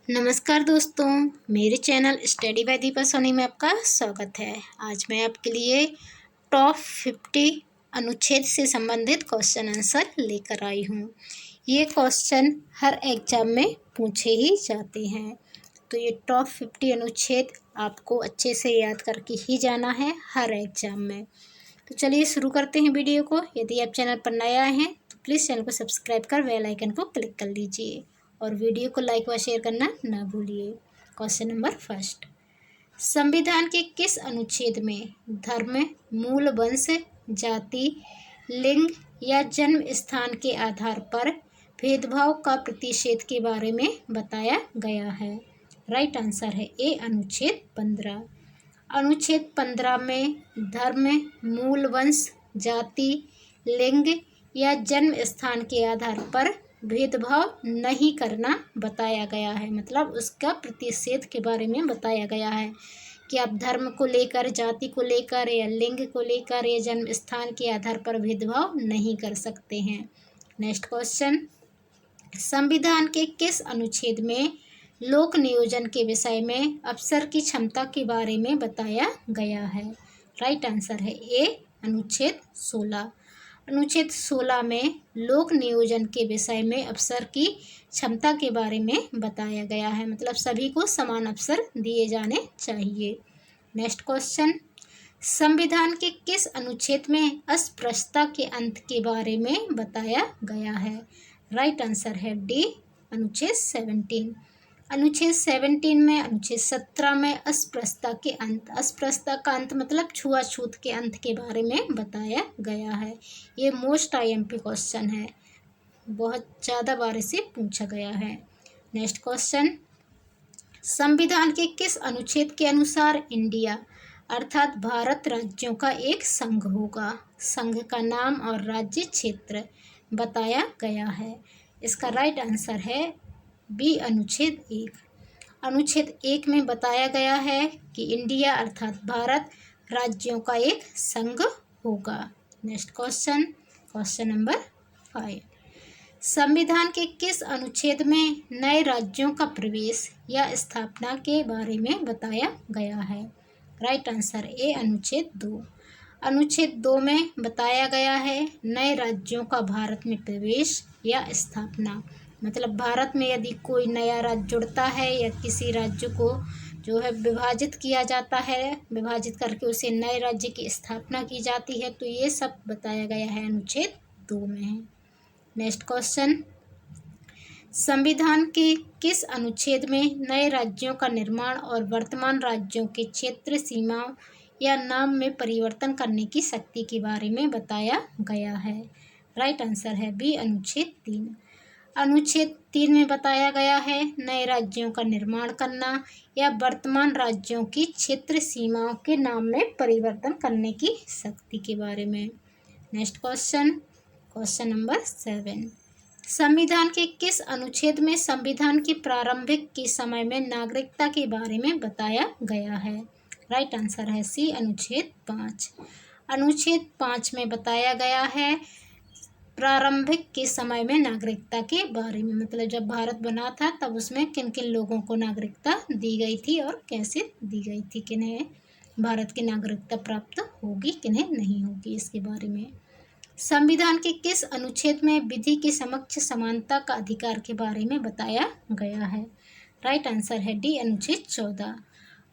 नमस्कार दोस्तों, मेरे channel study by Deepa Soni में आपका स्वागत है। आज मैं आपके लिए टॉप 50 अनुच्छेद से संबंधित क्वेश्चन आंसर लेकर आई हूँ। ये क्वेश्चन हर एग्जाम में पूछे ही जाते हैं, तो ये टॉप 50 अनुच्छेद आपको अच्छे से याद करके ही जाना है हर एग्जाम में। तो चलिए शुरू करते हैं वीडियो को। यदि आप चैनल पर नए आए हैं तो प्लीज़ चैनल को सब्सक्राइब कर बेल आइकन को क्लिक कर लीजिए और वीडियो को लाइक व शेयर करना ना भूलिए। क्वेश्चन नंबर फर्स्ट, संविधान के किस अनुच्छेद में धर्म, मूल वंश, जाति, लिंग या जन्म स्थान के आधार पर भेदभाव का प्रतिषेध के बारे में बताया गया है? राइट आंसर है ए, अनुच्छेद 15। अनुच्छेद 15 में धर्म, मूल वंश, जाति, लिंग या जन्म स्थान के आधार पर भेदभाव नहीं करना बताया गया है। मतलब उसका प्रतिषेध के बारे में बताया गया है कि आप धर्म को लेकर, जाति को लेकर या लिंग को लेकर या जन्म स्थान के आधार पर भेदभाव नहीं कर सकते हैं। नेक्स्ट क्वेश्चन, संविधान के किस अनुच्छेद में लोक नियोजन के विषय में अफसर की क्षमता के बारे में बताया गया है? राइट आंसर है ए, अनुच्छेद 16। अनुच्छेद 16 में लोक नियोजन के विषय में अफसर की क्षमता के बारे में बताया गया है। मतलब सभी को समान अवसर दिए जाने चाहिए। नेक्स्ट क्वेश्चन, संविधान के किस अनुच्छेद में अस्पृश्यता के अंत के बारे में बताया गया है? राइट आंसर है डी, अनुच्छेद 17। अनुच्छेद 17 में, अनुच्छेद 17 में अस्पृश्यता के अंत, अस्पृश्यता का अंत मतलब छुआछूत के अंत के बारे में बताया गया है। ये मोस्ट IMP क्वेश्चन है, बहुत ज़्यादा बार से पूछा गया है। नेक्स्ट क्वेश्चन, संविधान के किस अनुच्छेद के अनुसार इंडिया अर्थात भारत राज्यों का एक संघ होगा? संघ का नाम और राज्य क्षेत्र बताया गया है। इसका राइट आंसर है बी, अनुच्छेद 1। अनुच्छेद 1 में बताया गया है कि इंडिया अर्थात भारत राज्यों का एक संघ होगा। नेक्स्ट क्वेश्चन, क्वेश्चन नंबर 5, संविधान के किस अनुच्छेद में नए राज्यों का प्रवेश या स्थापना के बारे में बताया गया है? राइट आंसर ए, अनुच्छेद 2। अनुच्छेद 2 में बताया गया है नए राज्यों का भारत में प्रवेश या स्थापना। मतलब भारत में यदि कोई नया राज्य जुड़ता है या किसी राज्य को जो है विभाजित किया जाता है, विभाजित करके उसे नए राज्य की स्थापना की जाती है, तो ये सब बताया गया है अनुच्छेद 2 में है। नेक्स्ट क्वेश्चन, संविधान के किस अनुच्छेद में नए राज्यों का निर्माण और वर्तमान राज्यों के क्षेत्र, सीमाओं या नाम में परिवर्तन करने की शक्ति के बारे में बताया गया है? राइट आंसर है बी, अनुच्छेद 3। अनुच्छेद 3 में बताया गया है नए राज्यों का निर्माण करना या वर्तमान राज्यों की क्षेत्र, सीमाओं के नाम में परिवर्तन करने की शक्ति के बारे में। नेक्स्ट क्वेश्चन, क्वेश्चन नंबर 7, संविधान के किस अनुच्छेद में संविधान के प्रारंभिक के समय में नागरिकता के बारे में बताया गया है? राइट आंसर है सी, अनुच्छेद 5। अनुच्छेद 5 में बताया गया है प्रारंभिक के समय में नागरिकता के बारे में। मतलब जब भारत बना था तब उसमें किन किन लोगों को नागरिकता दी गई थी और कैसे दी गई थी, किन्हें भारत की नागरिकता प्राप्त होगी, किन्हें नहीं होगी, इसके बारे में। संविधान के किस अनुच्छेद में विधि के समक्ष समानता का अधिकार के बारे में बताया गया है? राइट आंसर है डी, अनुच्छेद 14।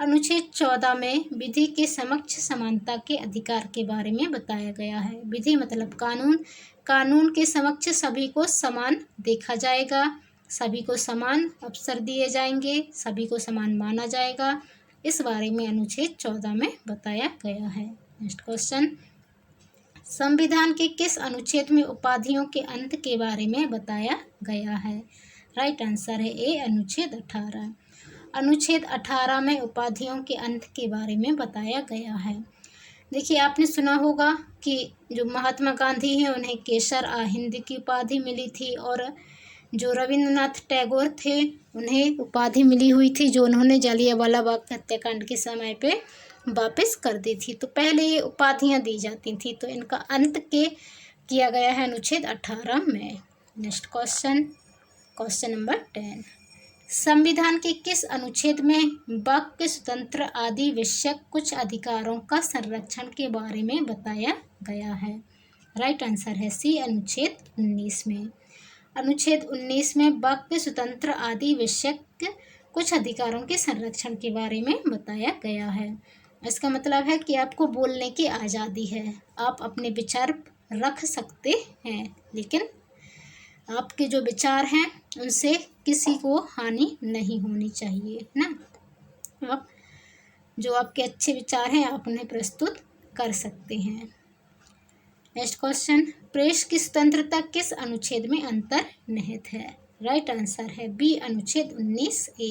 अनुच्छेद 14 में विधि के समक्ष समानता के अधिकार के बारे में बताया गया है। विधि मतलब कानून, कानून के समक्ष सभी को समान देखा जाएगा, सभी को समान अवसर दिए जाएंगे, सभी को समान माना जाएगा, इस बारे में अनुच्छेद 14 में बताया गया है। नेक्स्ट क्वेश्चन, संविधान के किस अनुच्छेद में उपाधियों के अंत के बारे में बताया गया है? राइट आंसर है ए, अनुच्छेद 18। अनुच्छेद 18 में उपाधियों के अंत के बारे में बताया गया है। देखिए, आपने सुना होगा कि जो महात्मा गांधी हैं उन्हें केसर हिंद की उपाधि मिली थी और जो रविंद्रनाथ टैगोर थे उन्हें उपाधि मिली हुई थी जो उन्होंने जलियांवाला बाग हत्याकांड के समय पे वापस कर दी थी। तो पहले ये उपाधियां दी जाती थी, तो इनका अंत किया गया है अनुच्छेद 18 में। नेक्स्ट क्वेश्चन, क्वेश्चन नंबर 10, संविधान के किस अनुच्छेद में वाक्य स्वतंत्र आदि विषयक कुछ अधिकारों का संरक्षण के बारे में बताया गया है? राइट आंसर है सी, अनुच्छेद 19 में। अनुच्छेद 19 में वाक्य स्वतंत्र आदि विषयक कुछ अधिकारों के संरक्षण के बारे में बताया गया है। इसका मतलब है कि आपको बोलने की आज़ादी है, आप अपने विचार रख सकते हैं, लेकिन आपके जो विचार हैं उनसे किसी को हानि नहीं होनी चाहिए ना। आप जो आपके अच्छे विचार हैं आप उन्हें प्रस्तुत कर सकते हैं। नेक्स्ट क्वेश्चन, प्रेस की स्वतंत्रता किस अनुच्छेद में अंतर्निहित है? राइट आंसर है बी, अनुच्छेद 19A।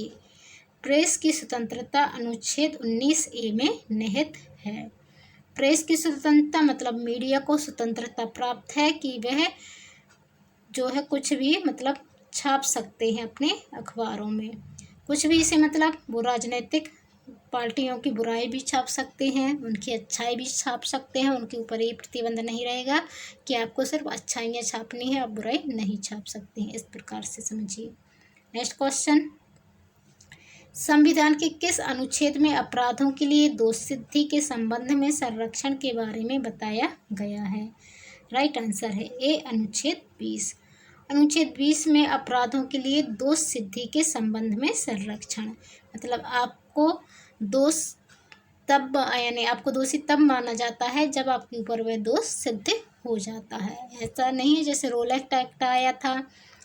प्रेस की स्वतंत्रता अनुच्छेद 19A में निहित है। प्रेस की स्वतंत्रता मतलब मीडिया को स्वतंत्रता प्राप्त है कि वह जो है कुछ भी मतलब छाप सकते हैं अपने अखबारों में, कुछ भी। इसे मतलब वो राजनीतिक पार्टियों की बुराई भी छाप सकते हैं, उनकी अच्छाई भी छाप सकते हैं। उनके ऊपर ये प्रतिबंध नहीं रहेगा कि आपको सिर्फ अच्छाइयाँ छापनी है, आप बुराई नहीं छाप सकते हैं। इस प्रकार से समझिए। नेक्स्ट क्वेश्चन, संविधान के किस अनुच्छेद में अपराधों के लिए दोष सिद्धि के संबंध में संरक्षण के बारे में बताया गया है? राइट आंसर है ए, अनुच्छेद 20। अनुच्छेद 20 में अपराधों के लिए दोष सिद्धि के संबंध में संरक्षण, मतलब आपको दोष तब यानी आपको दोषी तब माना जाता है जब आपके ऊपर वह दोष सिद्ध हो जाता है। ऐसा नहीं है जैसे रोलेक्ट एक्ट आया था,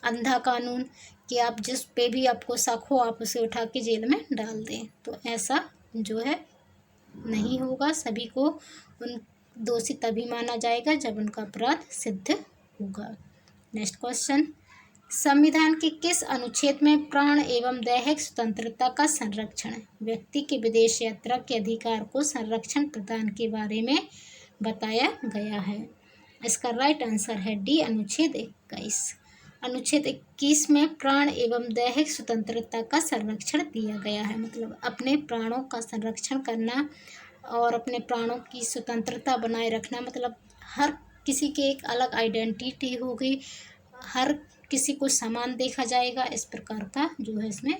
अंधा कानून, कि आप जिस पे भी आपको शक हो आप उसे उठा के जेल में डाल दें, तो ऐसा जो है नहीं होगा। सभी को उन दोषी तभी माना जाएगा जब उनका अपराध सिद्ध होगा। नेक्स्ट क्वेश्चन, संविधान के किस अनुच्छेद में प्राण एवं दैहिक स्वतंत्रता का संरक्षण, व्यक्ति के विदेश यात्रा के अधिकार को संरक्षण प्रदान के बारे में बताया गया है? इसका राइट आंसर है डी, अनुच्छेद 21। अनुच्छेद 21 में प्राण एवं दैहिक स्वतंत्रता का संरक्षण दिया गया है, मतलब अपने प्राणों का संरक्षण करना और अपने प्राणों की स्वतंत्रता बनाए रखना, मतलब हर किसी के एक अलग आइडेंटिटी होगी, हर किसी को समान देखा जाएगा, इस प्रकार का जो है इसमें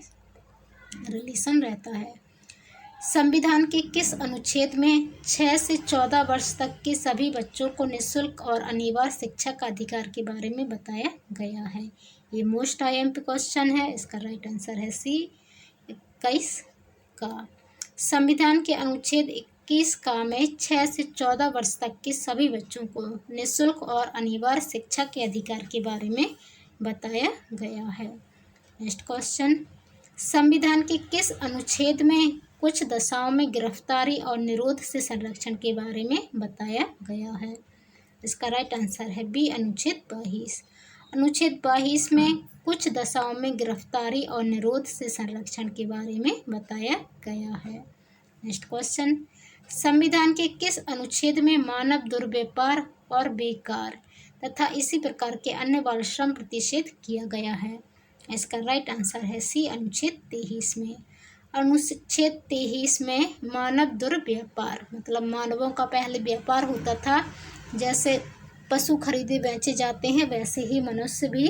रिलेशन रहता है। संविधान के किस अनुच्छेद में 6 से 14 वर्ष तक के सभी बच्चों को निःशुल्क और अनिवार्य शिक्षा का अधिकार के बारे में बताया गया है? ये मोस्ट IMP क्वेश्चन है। इसका राइट आंसर है सी, 21 का। संविधान के अनुच्छेद 21 का में 6 से 14 वर्ष तक के सभी बच्चों को निःशुल्क और अनिवार्य शिक्षा के अधिकार के बारे में बताया गया है। नेक्स्ट क्वेश्चन, संविधान के किस अनुच्छेद में कुछ दशाओं में गिरफ्तारी और निरोध से संरक्षण के बारे में बताया गया है? इसका राइट आंसर है बी, अनुच्छेद 22। अनुच्छेद 22 में कुछ दशाओं में गिरफ्तारी और निरोध से संरक्षण के बारे में बताया गया है। नेक्स्ट क्वेश्चन, संविधान के किस अनुच्छेद में मानव दुर्व्यापार और बेकार तथा इसी प्रकार के अन्य बाल श्रम प्रतिषेध किया गया है? इसका राइट आंसर है सी, अनुच्छेद 23 में। अनुच्छेद 23 में मानव दुर्व्यापार, मतलब मानवों का पहले व्यापार होता था, जैसे पशु खरीदे बेचे जाते हैं वैसे ही मनुष्य भी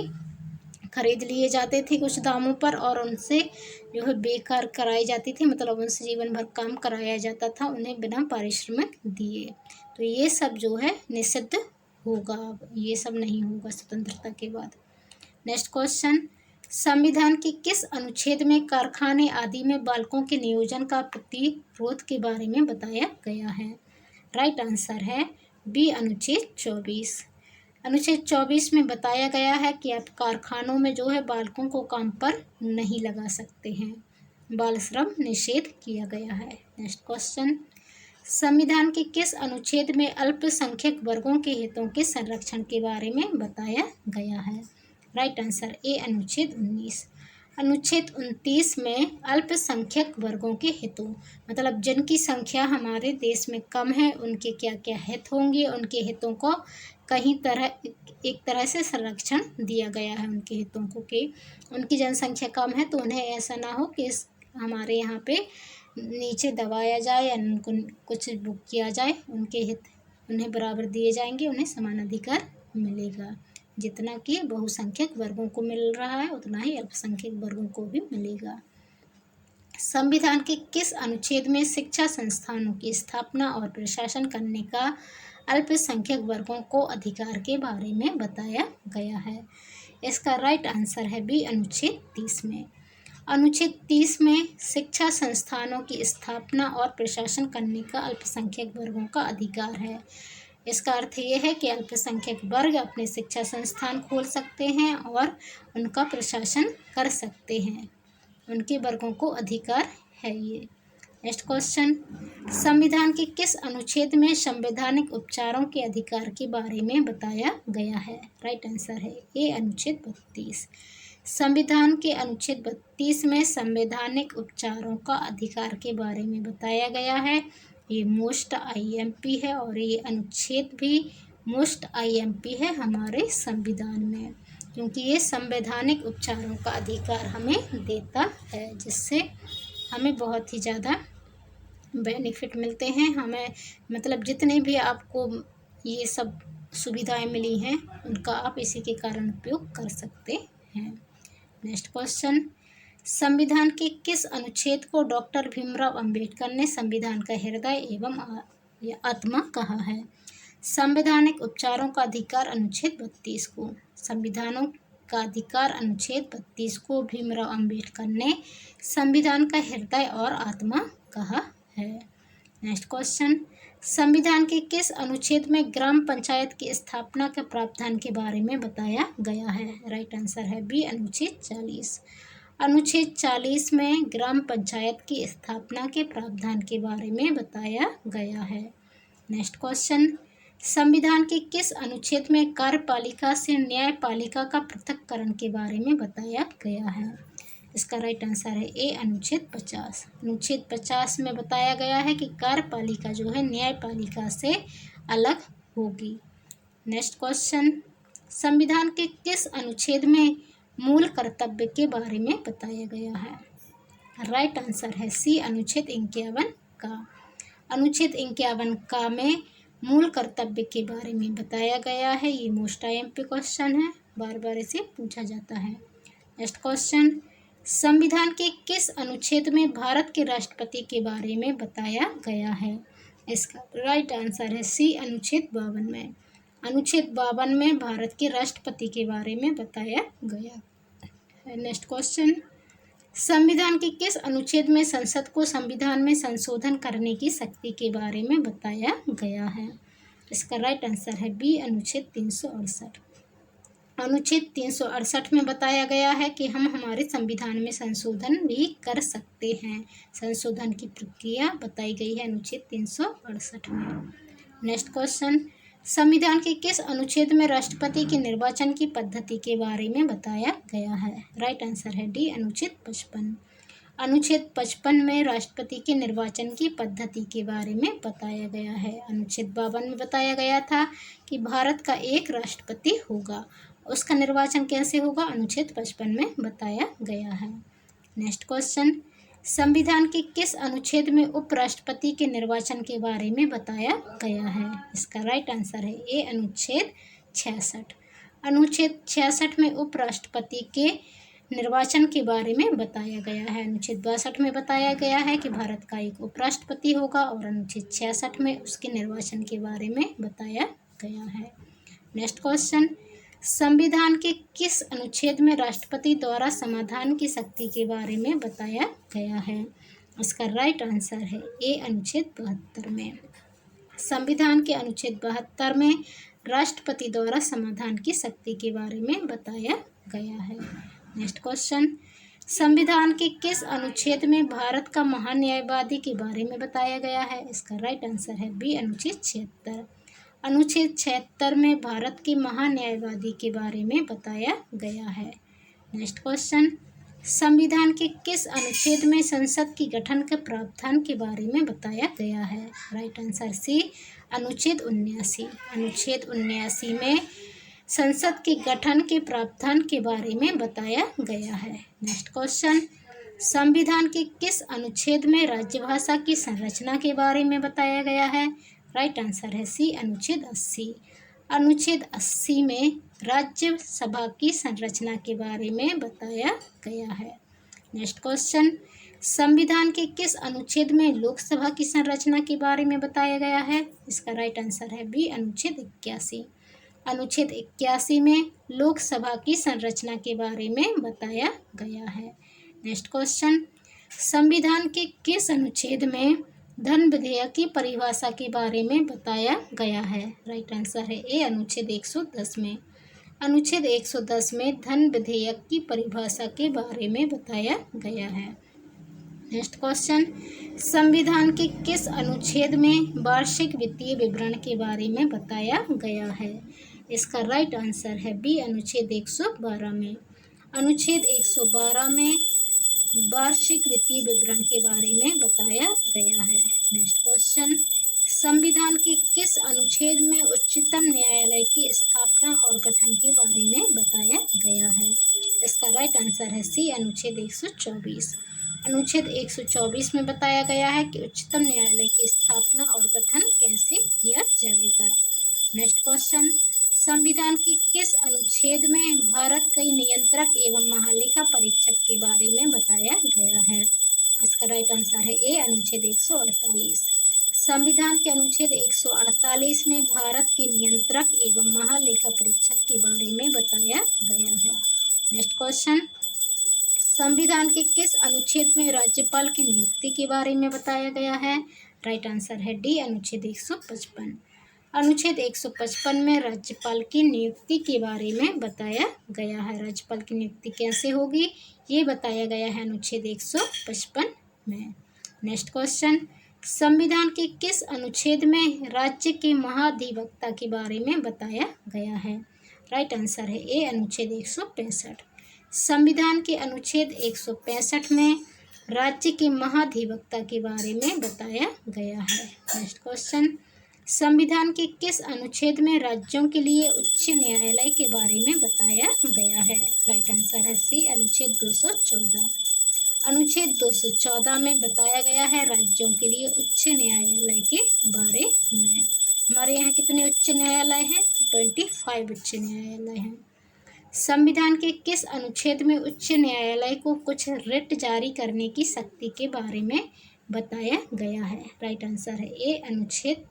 खरीद लिए जाते थे कुछ दामों पर, और उनसे जो है बेकार कराई जाती थी, मतलब उनसे जीवन भर काम कराया जाता था उन्हें बिना पारिश्रमिक दिए। तो ये सब जो है निषिद्ध होगा, ये सब नहीं होगा स्वतंत्रता के बाद। नेक्स्ट क्वेश्चन, संविधान के किस अनुच्छेद में कारखाने आदि में बालकों के नियोजन का प्रतिरोध के बारे में बताया गया है? राइट आंसर है बी, अनुच्छेद 24। अनुच्छेद 24 में बताया गया है कि आप कारखानों में जो है बालकों को काम पर नहीं लगा सकते हैं, बाल श्रम निषेध किया गया है। नेक्स्ट क्वेश्चन, संविधान के किस अनुच्छेद में अल्पसंख्यक वर्गों के हितों के संरक्षण के बारे में बताया गया है? राइट आंसर ए, अनुच्छेद 19। अनुच्छेद 29 में अल्पसंख्यक वर्गों के हितों, मतलब जिनकी संख्या हमारे देश में कम है उनके क्या क्या हित होंगे, उनके हितों को एक तरह से संरक्षण दिया गया है उनके हितों को, कि उनकी जनसंख्या कम है तो उन्हें ऐसा ना हो कि हमारे यहाँ पे नीचे दबाया जाए या उनको कुछ किया जाए, उनके हित उन्हें बराबर दिए जाएंगे, उन्हें समान अधिकार मिलेगा। जितना कि बहुसंख्यक वर्गों को मिल रहा है उतना ही अल्पसंख्यक वर्गों को भी मिलेगा। संविधान के किस अनुच्छेद में शिक्षा संस्थानों की स्थापना और प्रशासन करने का अल्पसंख्यक वर्गों को अधिकार के बारे में बताया गया है? इसका राइट आंसर है बी, अनुच्छेद 30 में। अनुच्छेद 30 में शिक्षा संस्थानों की स्थापना और प्रशासन करने का अल्पसंख्यक वर्गों का अधिकार है। इसका अर्थ ये है कि अल्पसंख्यक वर्ग अपने शिक्षा संस्थान खोल सकते हैं और उनका प्रशासन कर सकते हैं। उनके वर्गों को अधिकार है ये। नेक्स्ट क्वेश्चन, संविधान के किस अनुच्छेद में संवैधानिक उपचारों के अधिकार के बारे में बताया गया है? राइट आंसर है ए, अनुच्छेद 32। संविधान के अनुच्छेद 32 में संवैधानिक उपचारों का अधिकार के बारे में बताया गया है। ये मोस्ट आईएमपी है और ये अनुच्छेद भी मोस्ट आईएमपी है हमारे संविधान में, क्योंकि ये संवैधानिक उपचारों का अधिकार हमें देता है, जिससे हमें बहुत ही ज़्यादा बेनिफिट मिलते हैं। हमें मतलब जितने भी आपको ये सब सुविधाएं मिली हैं उनका आप इसी के कारण उपयोग कर सकते हैं। नेक्स्ट क्वेश्चन, संविधान के किस अनुच्छेद को डॉक्टर भीमराव अंबेडकर ने संविधान का हृदय एवं आत्मा कहा है? संवैधानिक उपचारों का अधिकार अनुच्छेद 32 को, संविधानों का अधिकार अनुच्छेद 32 को भीमराव अंबेडकर ने संविधान का हृदय और आत्मा कहा है। नेक्स्ट क्वेश्चन, संविधान के किस अनुच्छेद में ग्राम पंचायत की स्थापना के प्रावधान के बारे में बताया गया है? राइट आंसर है बी, अनुच्छेद 40। अनुच्छेद 40 में ग्राम पंचायत की स्थापना के प्रावधान के बारे में बताया गया है। नेक्स्ट क्वेश्चन, संविधान के किस अनुच्छेद में कार्यपालिका से न्यायपालिका का पृथक्करण के बारे में बताया गया है? इसका राइट आंसर है ए, अनुच्छेद 50। अनुच्छेद 50 में बताया गया है कि कार्यपालिका जो है न्यायपालिका से अलग होगी। नेक्स्ट क्वेश्चन, संविधान के किस अनुच्छेद में मूल कर्तव्य के बारे में बताया गया है? राइट आंसर है सी, अनुच्छेद 51 का। अनुच्छेद 51 का में मूल कर्तव्य के बारे में बताया गया है। ये मोस्ट आईएमपी क्वेश्चन है, बार बार इसे पूछा जाता है। नेक्स्ट क्वेश्चन, संविधान के किस अनुच्छेद में भारत के राष्ट्रपति के बारे में बताया गया है? इसका राइट आंसर है सी, अनुच्छेद 52 में। अनुच्छेद 52 में भारत के राष्ट्रपति के बारे में बताया गया है। नेक्स्ट क्वेश्चन, संविधान के किस अनुच्छेद में संसद को संविधान में संशोधन करने की शक्ति के बारे में बताया गया है? इसका राइट आंसर है बी, अनुच्छेद 368। अनुच्छेद 368 में बताया गया है कि हम हमारे संविधान में संशोधन भी कर सकते हैं। संशोधन की प्रक्रिया बताई गई है अनुच्छेद 368 में। नेक्स्ट क्वेश्चन, संविधान के किस अनुच्छेद में राष्ट्रपति के निर्वाचन की पद्धति के बारे में बताया गया है? राइट आंसर है डी, अनुच्छेद 55। अनुच्छेद 55 में राष्ट्रपति के निर्वाचन की पद्धति के बारे में बताया गया है। अनुच्छेद 52 में बताया गया था कि भारत का एक राष्ट्रपति होगा, उसका निर्वाचन कैसे होगा अनुच्छेद 55 में बताया गया है। नेक्स्ट क्वेश्चन, संविधान के किस अनुच्छेद में उपराष्ट्रपति के निर्वाचन के बारे में बताया गया है? इसका राइट आंसर है ए, अनुच्छेद 66। अनुच्छेद 66 में उपराष्ट्रपति के निर्वाचन के बारे में बताया गया है। अनुच्छेद 62 में बताया गया है कि भारत का एक उपराष्ट्रपति होगा और अनुच्छेद 66 में उसके निर्वाचन के बारे में बताया गया है। नेक्स्ट क्वेश्चन, संविधान के किस अनुच्छेद में राष्ट्रपति द्वारा समाधान की शक्ति के बारे में बताया गया है? इसका राइट आंसर है ए, अनुच्छेद 72 में। संविधान के अनुच्छेद 72 में राष्ट्रपति द्वारा समाधान की शक्ति के बारे में बताया गया है। नेक्स्ट क्वेश्चन, संविधान के किस अनुच्छेद में भारत का महान्यायवादी के बारे में बताया गया है? इसका राइट आंसर है बी, अनुच्छेद 76। अनुच्छेद 76 में भारत के महान्यायवादी के बारे में बताया गया है। नेक्स्ट क्वेश्चन, संविधान के किस अनुच्छेद में संसद की गठन के प्रावधान के बारे में बताया गया है? राइट आंसर सी, अनुच्छेद 79। अनुच्छेद 79 में संसद के गठन के प्रावधान के बारे में बताया गया है। नेक्स्ट क्वेश्चन, संविधान के किस अनुच्छेद में राज्यभाषा की संरचना के बारे में बताया गया है? राइट आंसर है सी, अनुच्छेद 80। अनुच्छेद 80 में राज्यसभा की संरचना के बारे में बताया गया है। नेक्स्ट क्वेश्चन, संविधान के किस अनुच्छेद में लोकसभा की संरचना के बारे में बताया गया है? इसका राइट आंसर है बी, अनुच्छेद 81। अनुच्छेद 81 में लोकसभा की संरचना के बारे में बताया गया है। नेक्स्ट क्वेश्चन, संविधान के किस अनुच्छेद में धन विधेयक की परिभाषा के बारे में बताया गया है? राइट आंसर है ए, अनुच्छेद 110 में। अनुच्छेद 110 में धन विधेयक की परिभाषा के बारे में बताया गया है। नेक्स्ट क्वेश्चन, संविधान के किस अनुच्छेद में वार्षिक वित्तीय विवरण के बारे में बताया गया है? इसका राइट आंसर है बी, अनुच्छेद 112 में। अनुच्छेद 112 में वार्षिक वित्तीय विवरण के बारे में बताया गया है। नेक्स्ट क्वेश्चन, संविधान के किस अनुच्छेद में उच्चतम न्यायालय की स्थापना और गठन के बारे में बताया गया है? इसका राइट आंसर है सी, अनुच्छेद 124। अनुच्छेद 124 में बताया गया है कि उच्चतम न्यायालय की स्थापना और गठन कैसे किया जाएगा। नेक्स्ट क्वेश्चन, संविधान के किस अनुच्छेद में भारत के नियंत्रक एवं महालेखा परीक्षक के बारे में बताया गया है? इसका राइट आंसर है ए, अनुच्छेद 148। संविधान के अनुच्छेद 148 में भारत के नियंत्रक एवं महालेखा परीक्षक के बारे में बताया गया है। नेक्स्ट क्वेश्चन, संविधान के किस अनुच्छेद में राज्यपाल की नियुक्ति के बारे में बताया गया है? राइट आंसर है डी, अनुच्छेद 155। अनुच्छेद 155 में राज्यपाल की नियुक्ति के बारे में बताया गया है। राज्यपाल की नियुक्ति कैसे होगी ये बताया गया है अनुच्छेद 155 में। नेक्स्ट क्वेश्चन, संविधान के किस अनुच्छेद में राज्य के महाधिवक्ता के बारे में बताया गया है? राइट आंसर है ए, अनुच्छेद 165। संविधान के अनुच्छेद 165 में राज्य के महाधिवक्ता के बारे में बताया गया है। नेक्स्ट क्वेश्चन, संविधान के किस अनुच्छेद में राज्यों के लिए उच्च न्यायालय के बारे में बताया गया है? राइट आंसर है सी, अनुच्छेद 214। अनुच्छेद 214 में बताया गया है राज्यों के लिए उच्च न्यायालय के बारे में। हमारे यहाँ कितने उच्च न्यायालय हैं? 25 उच्च न्यायालय हैं। संविधान के किस अनुच्छेद में उच्च न्यायालय को कुछ रिट जारी करने की शक्ति के बारे में बताया गया है? राइट आंसर है ए, अनुच्छेद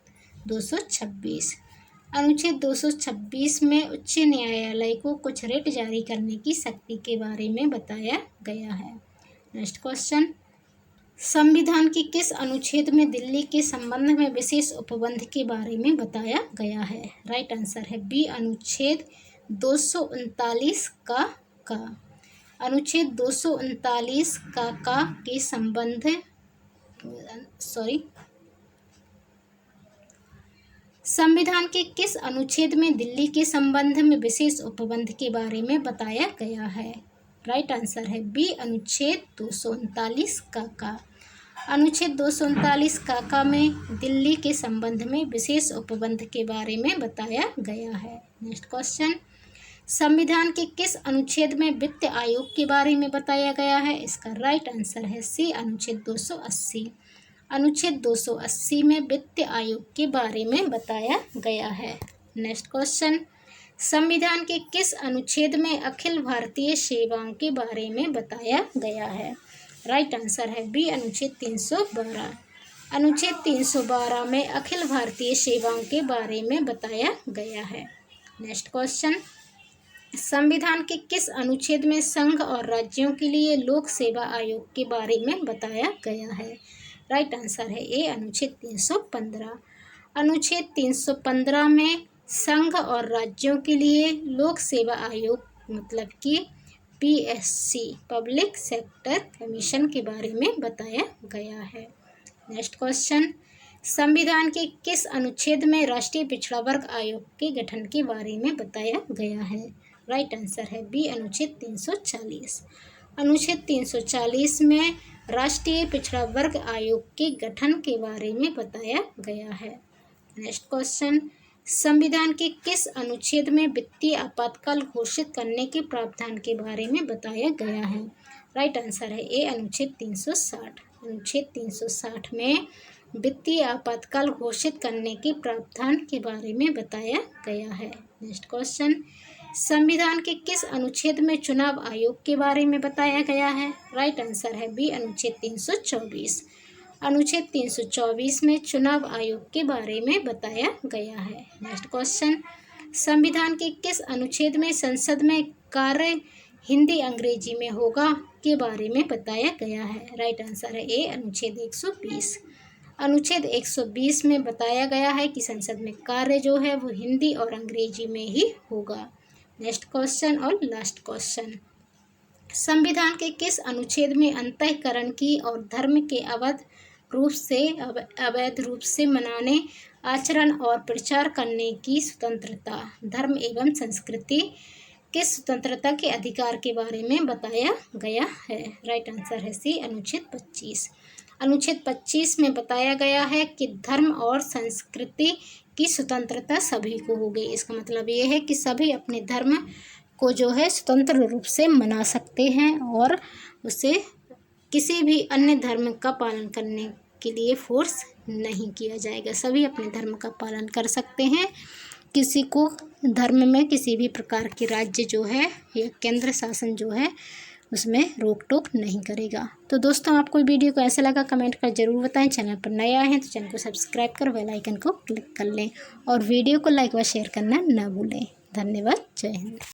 226। अनुच्छेद 226 में उच्च न्यायालय को कुछ रिट जारी करने की शक्ति के बारे में बताया गया है। नेक्स्ट क्वेश्चन, संविधान के किस अनुच्छेद में दिल्ली के संबंध में विशेष उपबंध के बारे में बताया गया है? राइट आंसर है बी, अनुच्छेद 239 का। अनुच्छेद 239 का के संबंध संविधान के किस अनुच्छेद में दिल्ली के संबंध में विशेष उपबंध के बारे में बताया गया है? राइट आंसर है बी, अनुच्छेद 239 का। अनुच्छेद 239 का में दिल्ली के संबंध में विशेष उपबंध के बारे में बताया गया है। नेक्स्ट क्वेश्चन, संविधान के किस अनुच्छेद में वित्त आयोग के बारे में बताया गया है? इसका राइट आंसर है सी, अनुच्छेद 280। अनुच्छेद 280 में वित्त आयोग के बारे में बताया गया है। नेक्स्ट क्वेश्चन, संविधान के किस अनुच्छेद में अखिल भारतीय सेवाओं के बारे में बताया गया है? राइट आंसर है बी, अनुच्छेद 312। अनुच्छेद 312 में अखिल भारतीय सेवाओं के बारे में बताया गया है। नेक्स्ट क्वेश्चन, संविधान के किस अनुच्छेद में संघ और राज्यों के लिए लोक सेवा आयोग के बारे में बताया गया है? राइट आंसर है ए, अनुच्छेद 315। अनुच्छेद 315 में संघ और राज्यों के लिए लोक सेवा आयोग मतलब कि PSC पब्लिक सेक्टर कमीशन के बारे में बताया गया है। नेक्स्ट क्वेश्चन, संविधान के किस अनुच्छेद में राष्ट्रीय पिछड़ा वर्ग आयोग के गठन के बारे में बताया गया है? राइट आंसर है बी, अनुच्छेद 340। अनुच्छेद 340 में राष्ट्रीय पिछड़ा वर्ग आयोग के गठन के बारे में बताया गया है। नेक्स्ट क्वेश्चन, संविधान के किस अनुच्छेद में वित्तीय आपातकाल घोषित करने के प्रावधान के बारे में बताया गया है? राइट आंसर है ए, अनुच्छेद 360। अनुच्छेद 360 में वित्तीय आपातकाल घोषित करने के प्रावधान के बारे में बताया गया है। नेक्स्ट क्वेश्चन, संविधान के किस अनुच्छेद में चुनाव आयोग के बारे में बताया गया है? राइट आंसर है बी, अनुच्छेद 324। अनुच्छेद 324 में चुनाव आयोग के बारे में बताया गया है। नेक्स्ट क्वेश्चन, संविधान के किस अनुच्छेद में संसद में कार्य हिंदी अंग्रेजी में होगा के बारे में बताया गया है? राइट आंसर है ए, अनुच्छेद 120। अनुच्छेद 120 में बताया गया है कि संसद में कार्य जो है वो हिंदी और अंग्रेजी में ही होगा। नेक्स्ट क्वेश्चन और लास्ट क्वेश्चन, संविधान के किस अनुच्छेद में अंतःकरण की और धर्म के अवैध रूप से मनाने, आचरण और प्रचार करने की स्वतंत्रता, धर्म एवं संस्कृति के स्वतंत्रता के अधिकार के बारे में बताया गया है? राइट आंसर है सी, अनुच्छेद 25। अनुच्छेद 25 में बताया गया है कि धर्म और संस्कृति की स्वतंत्रता सभी को होगी। इसका मतलब ये है कि सभी अपने धर्म को जो है स्वतंत्र रूप से मना सकते हैं और उसे किसी भी अन्य धर्म का पालन करने के लिए फोर्स नहीं किया जाएगा। सभी अपने धर्म का पालन कर सकते हैं। किसी को धर्म में किसी भी प्रकार के राज्य जो है या केंद्र शासन जो है उसमें रोक टोक नहीं करेगा। तो दोस्तों, आपको वीडियो को ऐसा लगा कमेंट कर जरूर बताएं। चैनल पर नए आए हैं तो चैनल को सब्सक्राइब कर बेल आइकन को क्लिक कर लें और वीडियो को लाइक व शेयर करना ना भूलें। धन्यवाद। जय हिंद।